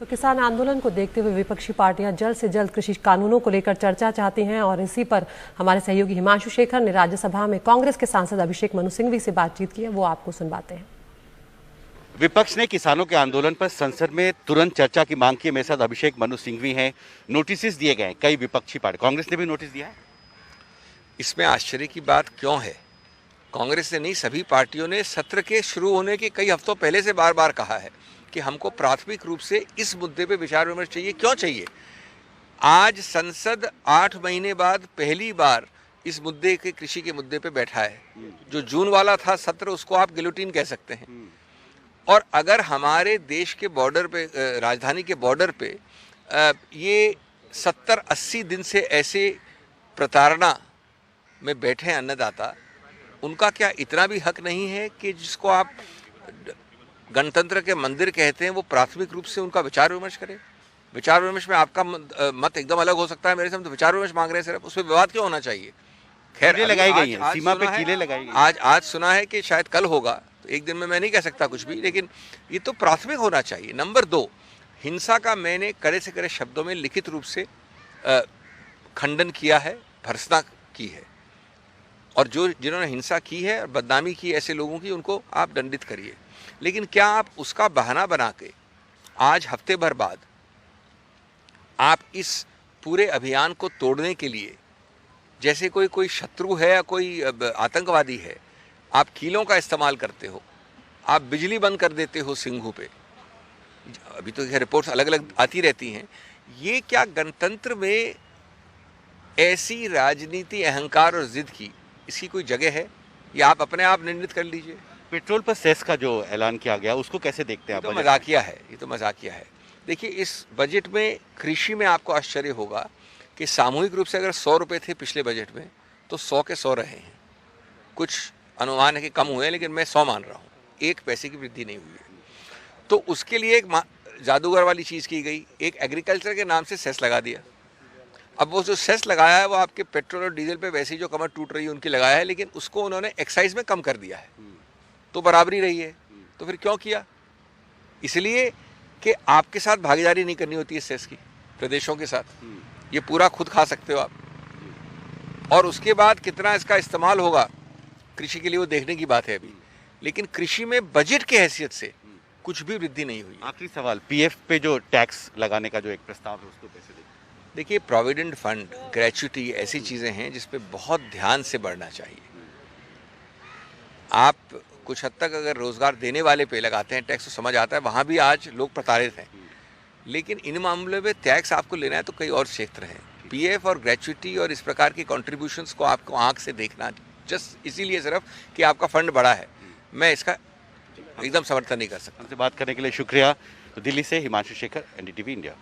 तो किसान आंदोलन को देखते हुए विपक्षी पार्टियां जल्द से जल्द कृषि कानूनों को लेकर चर्चा चाहती हैं और इसी पर हमारे सहयोगी हिमांशु शेखर ने राज्यसभा में कांग्रेस के सांसद अभिषेक मनु सिंघवी से बातचीत की है, वो आपको सुनवाते हैं। विपक्ष ने किसानों के आंदोलन पर संसद में तुरंत चर्चा की मांग की। मेरे साथ अभिषेक मनु सिंघवी हैं। नोटिस दिए गए कई विपक्षी पार्टी, कांग्रेस ने भी नोटिस दिया है। इसमें आश्चर्य की बात क्यों है? कांग्रेस ने नहीं, सभी पार्टियों ने सत्र के शुरू होने के कई हफ्तों पहले से बार बार कहा है कि हमको प्राथमिक रूप से इस मुद्दे पे विचार विमर्श चाहिए। क्यों चाहिए? आज संसद 8 महीने बाद पहली बार इस मुद्दे के, कृषि के मुद्दे पे बैठा है। जो जून वाला था सत्र, उसको आप गिलोटिन कह सकते हैं। और अगर हमारे देश के बॉर्डर पे, राजधानी के बॉर्डर पे ये 70-80 दिन से ऐसे प्रताड़ना में बैठे हैं अन्नदाता, उनका क्या इतना भी हक नहीं है कि जिसको आप गणतंत्र के मंदिर कहते हैं, वो प्राथमिक रूप से उनका विचार विमर्श करें? विचार विमर्श में आपका मत एकदम अलग हो सकता है मेरे से, हम तो विचार विमर्श मांग रहे हैं सिर्फ, उसमें विवाद क्यों होना चाहिए? खैर, लगाई गई है सीमा पे, कीलें लगाई गई। आज सुना है कि शायद कल होगा, तो एक दिन में मैं नहीं कह सकता कुछ भी, लेकिन ये तो प्राथमिक होना चाहिए। नंबर 2, हिंसा का मैंने कड़े से कड़े शब्दों में लिखित रूप से खंडन किया है, भर्त्सना की है। और जिन्होंने हिंसा की है और बदनामी की ऐसे लोगों की, उनको आप दंडित करिए। लेकिन क्या आप उसका बहाना बना के आज हफ्ते भर बाद आप इस पूरे अभियान को तोड़ने के लिए, जैसे कोई शत्रु है या कोई आतंकवादी है, आप कीलों का इस्तेमाल करते हो, आप बिजली बंद कर देते हो सिंघू पे। अभी तो ये रिपोर्ट्स अलग अलग आती रहती हैं। ये क्या गणतंत्र में ऐसी राजनीति, अहंकार और जिद की इसकी कोई जगह है? या आप अपने आप निर्णित कर लीजिए। पेट्रोल पर सेस का जो ऐलान किया गया, उसको कैसे देखते हैं आप? तो मजाकिया है, ये तो मजाकिया है। देखिए, इस बजट में कृषि में आपको आश्चर्य होगा कि सामूहिक रूप से अगर 100 रुपये थे पिछले बजट में, तो 100 के 100 रहे हैं। कुछ अनुमान है कि कम हुए हैं, लेकिन मैं 100 मान रहा हूँ। 1 पैसे की वृद्धि नहीं हुई है। तो उसके लिए एक जादूगर वाली चीज़ की गई, एक एग्रीकल्चर के नाम से सेस लगा दिया। अब वो जो सेस लगाया है, वो आपके पेट्रोल और डीजल पे वैसे ही जो कमर टूट रही है उनकी लगाया है, लेकिन उसको उन्होंने एक्साइज में कम कर दिया है, तो बराबरी रही है। तो फिर क्यों किया? इसलिए कि आपके साथ भागीदारी नहीं करनी होती है सेस की, प्रदेशों के साथ। ये पूरा खुद खा सकते हो आप। और उसके बाद कितना इसका इस्तेमाल होगा कृषि के लिए, वो देखने की बात है अभी। लेकिन कृषि में बजट की हैसियत से कुछ भी वृद्धि नहीं हुई। आखिरी सवाल, पीएफ पे जो टैक्स लगाने का जो एक प्रस्ताव है, उसको कैसे देखते हैं? देखिए, प्रोविडेंट फंड, ग्रेच्युटी, ऐसी चीज़ें हैं जिस पे बहुत ध्यान से बढ़ना चाहिए। आप कुछ हद तक अगर रोजगार देने वाले पे लगाते हैं टैक्स तो समझ आता है, वहाँ भी आज लोग प्रताड़ित हैं। लेकिन इन मामलों में टैक्स आपको लेना है तो कई और क्षेत्र हैं। पीएफ और ग्रेच्युटी और इस प्रकार की कंट्रीब्यूशंस को आपको आंख से देखना, जस्ट इसीलिए सिर्फ कि आपका फंड बढ़ा है, मैं इसका एकदम समर्थन नहीं कर सकता। हमसे बात करने के लिए शुक्रिया। तो दिल्ली से हिमांशु शेखर, एनडीटीवी इंडिया।